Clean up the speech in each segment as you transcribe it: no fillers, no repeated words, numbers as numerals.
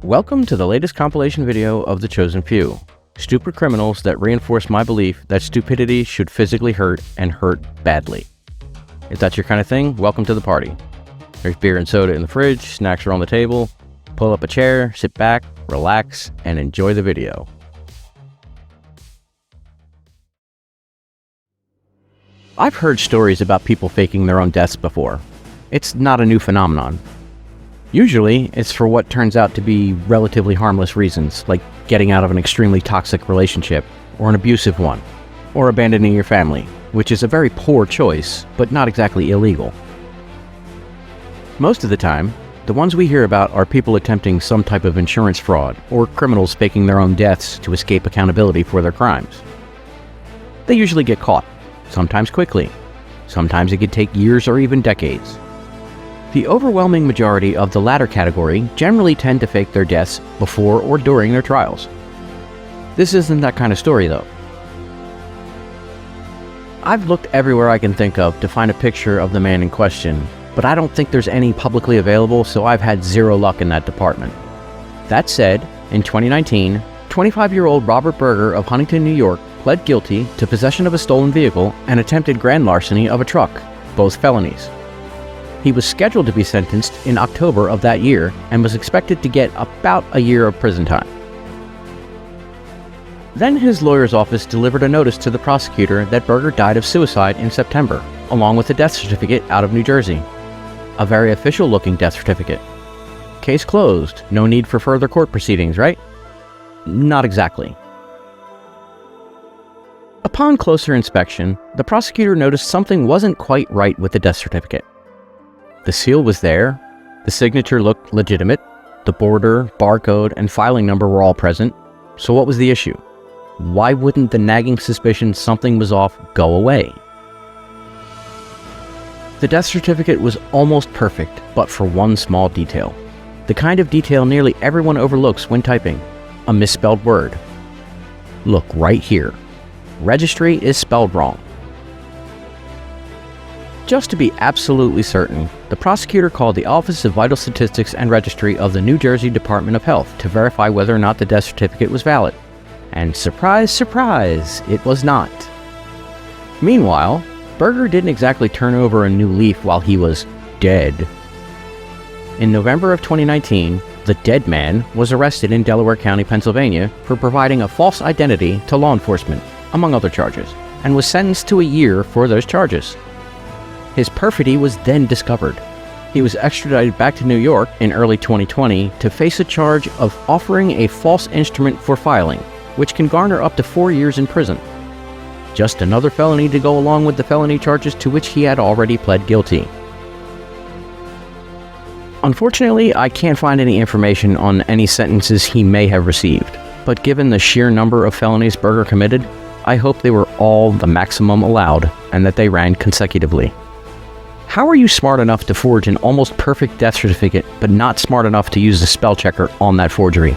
Welcome to the latest compilation video of The Chosen Few. Stupid criminals that reinforce my belief that stupidity should physically hurt and hurt badly. If that's your kind of thing, welcome to the party. There's beer and soda in the fridge, snacks are on the table. Pull up a chair, sit back, relax, and enjoy the video. I've heard stories about people faking their own deaths before. It's not a new phenomenon. Usually, it's for what turns out to be relatively harmless reasons, like getting out of an extremely toxic relationship, or an abusive one, or abandoning your family, which is a very poor choice, but not exactly illegal. Most of the time, the ones we hear about are people attempting some type of insurance fraud, or criminals faking their own deaths to escape accountability for their crimes. They usually get caught, sometimes quickly. Sometimes it could take years or even decades. The overwhelming majority of the latter category generally tend to fake their deaths before or during their trials. This isn't that kind of story, though. I've looked everywhere I can think of to find a picture of the man in question, but I don't think there's any publicly available, so I've had zero luck in that department. That said, in 2019, 25-year-old Robert Berger of Huntington, New York, pled guilty to possession of a stolen vehicle and attempted grand larceny of a truck, both felonies. He was scheduled to be sentenced in October of that year and was expected to get about a year of prison time. Then his lawyer's office delivered a notice to the prosecutor that Berger died of suicide in September, along with a death certificate out of New Jersey. A very official-looking death certificate. Case closed. No need for further court proceedings, right? Not exactly. Upon closer inspection, the prosecutor noticed something wasn't quite right with the death certificate. The seal was there, the signature looked legitimate, the border, barcode, and filing number were all present, so what was the issue? Why wouldn't the nagging suspicion something was off go away? The death certificate was almost perfect, but for one small detail. The kind of detail nearly everyone overlooks when typing. A misspelled word. Look right here. Registry is spelled wrong. Just to be absolutely certain, the prosecutor called the Office of Vital Statistics and Registry of the New Jersey Department of Health to verify whether or not the death certificate was valid. And surprise, surprise, it was not. Meanwhile, Berger didn't exactly turn over a new leaf while he was dead. In November of 2019, the dead man was arrested in Delaware County, Pennsylvania for providing a false identity to law enforcement, among other charges, and was sentenced to a year for those charges. His perfidy was then discovered. He was extradited back to New York in early 2020 to face a charge of offering a false instrument for filing, which can garner up to 4 years in prison. Just another felony to go along with the felony charges to which he had already pled guilty. Unfortunately, I can't find any information on any sentences he may have received, but given the sheer number of felonies Berger committed, I hope they were all the maximum allowed and that they ran consecutively. How are you smart enough to forge an almost perfect death certificate, but not smart enough to use the spell checker on that forgery?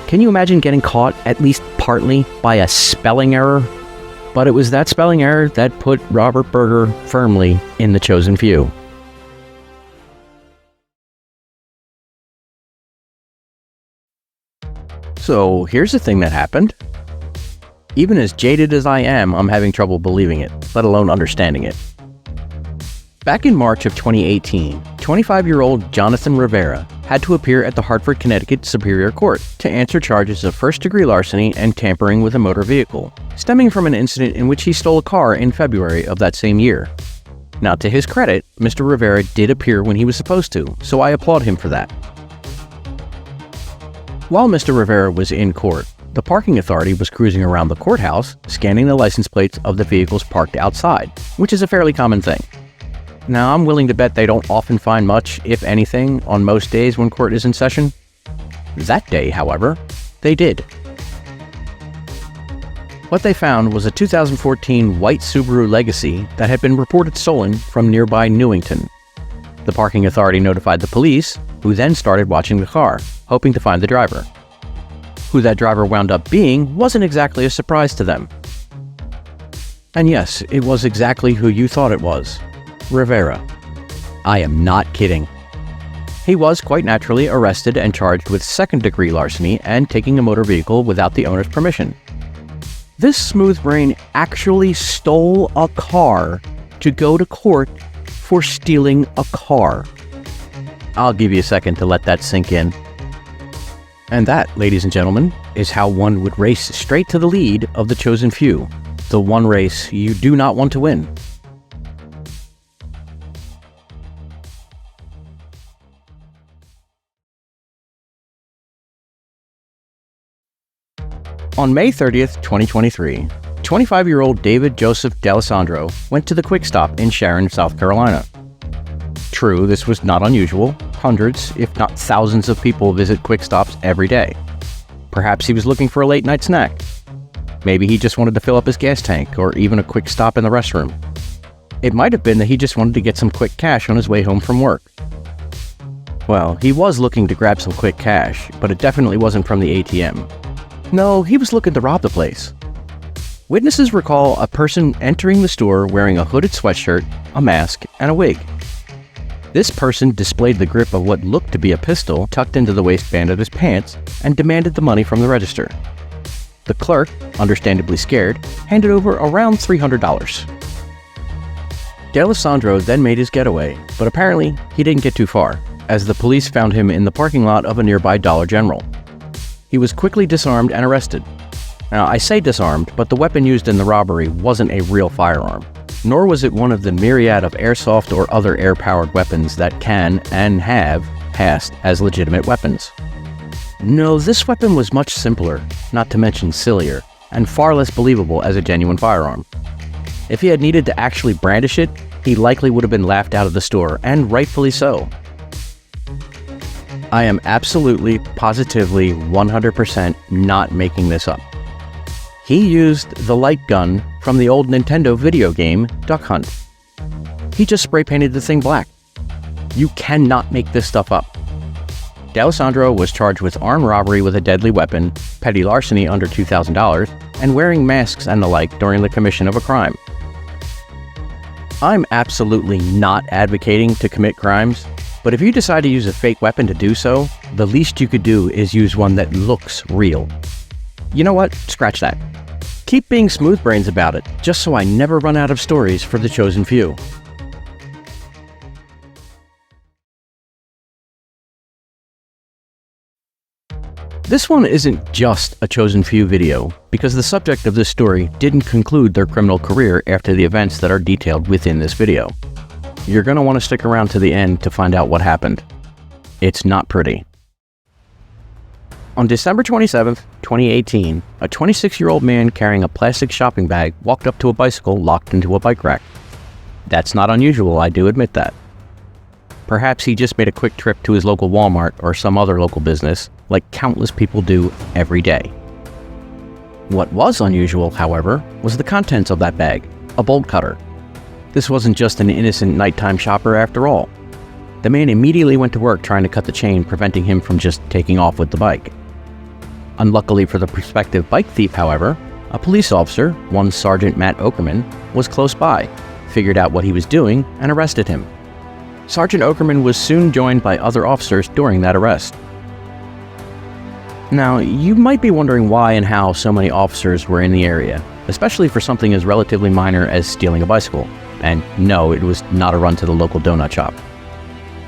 Can you imagine getting caught, at least partly, by a spelling error? But it was that spelling error that put Robert Berger firmly in the chosen few. So here's the thing that happened. Even as jaded as I am, I'm having trouble believing it, let alone understanding it. Back in March of 2018, 25-year-old Jonathon Rivera had to appear at the Hartford, Connecticut Superior Court to answer charges of first-degree larceny and tampering with a motor vehicle, stemming from an incident in which he stole a car in February of that same year. Now, to his credit, Mr. Rivera did appear when he was supposed to, so I applaud him for that. While Mr. Rivera was in court, the parking authority was cruising around the courthouse, scanning the license plates of the vehicles parked outside, which is a fairly common thing. Now, I'm willing to bet they don't often find much, if anything, on most days when court is in session. That day, however, they did. What they found was a 2014 white Subaru Legacy that had been reported stolen from nearby Newington. The parking authority notified the police, who then started watching the car, hoping to find the driver. Who that driver wound up being wasn't exactly a surprise to them. And yes, it was exactly who you thought it was. Rivera. I am not kidding. He was quite naturally arrested and charged with second-degree larceny and taking a motor vehicle without the owner's permission. This smooth brain actually stole a car to go to court for stealing a car. I'll give you a second to let that sink in. And that, ladies and gentlemen, is how one would race straight to the lead of the chosen few, the one race you do not want to win. On May 30th, 2023, 25-year-old David Joseph Dalesandro went to the Quick Stop in Sharon, South Carolina. True, this was not unusual. Hundreds, if not thousands of people visit Quick Stops every day. Perhaps he was looking for a late-night snack. Maybe he just wanted to fill up his gas tank, or even a quick stop in the restroom. It might have been that he just wanted to get some quick cash on his way home from work. Well, he was looking to grab some quick cash, but it definitely wasn't from the ATM. No, he was looking to rob the place. Witnesses recall a person entering the store wearing a hooded sweatshirt, a mask, and a wig. This person displayed the grip of what looked to be a pistol tucked into the waistband of his pants and demanded the money from the register. The clerk, understandably scared, handed over around $300. Dalesandro then made his getaway, but apparently he didn't get too far, as the police found him in the parking lot of a nearby Dollar General. He was quickly disarmed and arrested. Now, I say disarmed, but the weapon used in the robbery wasn't a real firearm, nor was it one of the myriad of airsoft or other air-powered weapons that can, and have, passed as legitimate weapons. No, this weapon was much simpler, not to mention sillier, and far less believable as a genuine firearm. If he had needed to actually brandish it, he likely would have been laughed out of the store, and rightfully so. I am absolutely, positively, 100% not making this up. He used the light gun from the old Nintendo video game, Duck Hunt. He just spray painted the thing black. You cannot make this stuff up. Dalesandro was charged with armed robbery with a deadly weapon, petty larceny under $2,000, and wearing masks and the like during the commission of a crime. I'm absolutely not advocating to commit crimes, but if you decide to use a fake weapon to do so, the least you could do is use one that looks real. You know what? Scratch that. Keep being smooth brains about it, just so I never run out of stories for the chosen few. This one isn't just a chosen few video, because the subject of this story didn't conclude their criminal career after the events that are detailed within this video. You're going to want to stick around to the end to find out what happened. It's not pretty. On December 27, 2018, a 26-year-old man carrying a plastic shopping bag walked up to a bicycle locked into a bike rack. That's not unusual, I do admit that. Perhaps he just made a quick trip to his local Walmart or some other local business, like countless people do every day. What was unusual, however, was the contents of that bag, a bolt cutter. This wasn't just an innocent nighttime shopper after all. The man immediately went to work trying to cut the chain, preventing him from just taking off with the bike. Unluckily for the prospective bike thief, however, a police officer, one Sergeant Matt Okerman, was close by, figured out what he was doing, and arrested him. Sergeant Okerman was soon joined by other officers during that arrest. Now, you might be wondering why and how so many officers were in the area, especially for something as relatively minor as stealing a bicycle. And no, it was not a run to the local donut shop.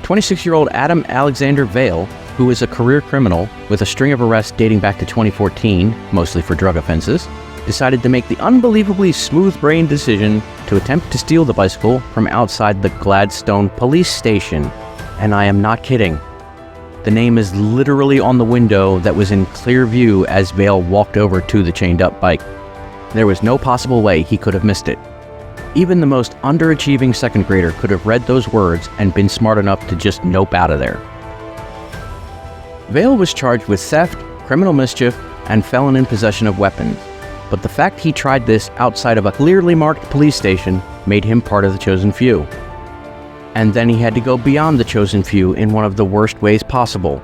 26-year-old Adam Alexander Valle, who is a career criminal with a string of arrests dating back to 2014, mostly for drug offenses, decided to make the unbelievably smooth-brained decision to attempt to steal the bicycle from outside the Gladstone police station. And I am not kidding. The name is literally on the window that was in clear view as Valle walked over to the chained-up bike. There was no possible way he could have missed it. Even the most underachieving second grader could have read those words and been smart enough to just nope out of there. Valle was charged with theft, criminal mischief, and felon in possession of weapons, but the fact he tried this outside of a clearly marked police station made him part of the chosen few. And then he had to go beyond the chosen few in one of the worst ways possible.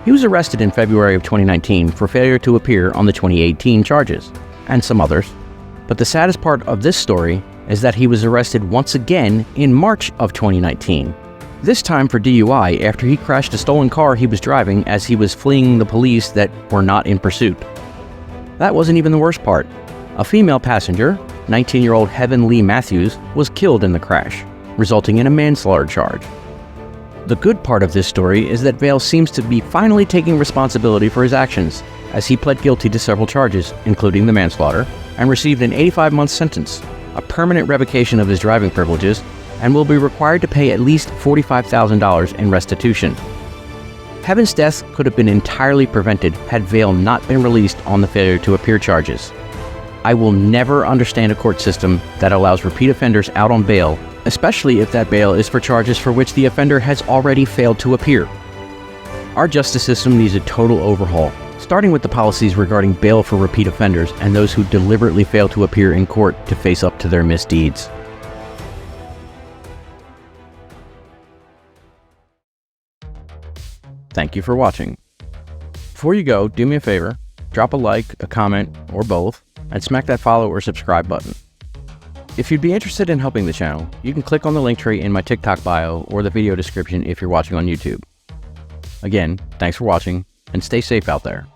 He was arrested in February of 2019 for failure to appear on the 2018 charges, and some others. But the saddest part of this story is that he was arrested once again in March of 2019, This time for DUI after he crashed a stolen car he was driving as he was fleeing the police that were not in pursuit. That wasn't even the worst part. A female passenger, 19-year-old Heaven Lee Matthews, was killed in the crash, resulting in a manslaughter charge. The good part of this story is that Valle seems to be finally taking responsibility for his actions, as he pled guilty to several charges, including the manslaughter, and received an 85-month sentence, a permanent revocation of his driving privileges, and will be required to pay at least $45,000 in restitution. Heaven's death could have been entirely prevented had Valle not been released on the failure to appear charges. I will never understand a court system that allows repeat offenders out on bail, especially if that bail is for charges for which the offender has already failed to appear. Our justice system needs a total overhaul, starting with the policies regarding bail for repeat offenders and those who deliberately fail to appear in court to face up to their misdeeds. Thank you for watching. Before you go, do me a favor, drop a like, a comment, or both, and smack that follow or subscribe button. If you'd be interested in helping the channel, you can click on the link tree in my TikTok bio or the video description if you're watching on YouTube. Again, thanks for watching, and stay safe out there.